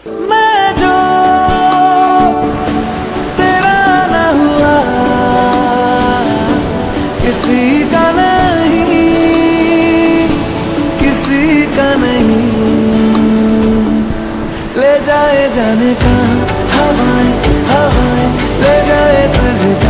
मैं जो तेरा ना हुआ किसी का नहीं, किसी का नहीं। ले जाए जाने का हवाएं हवाएं ले जाए तुझे।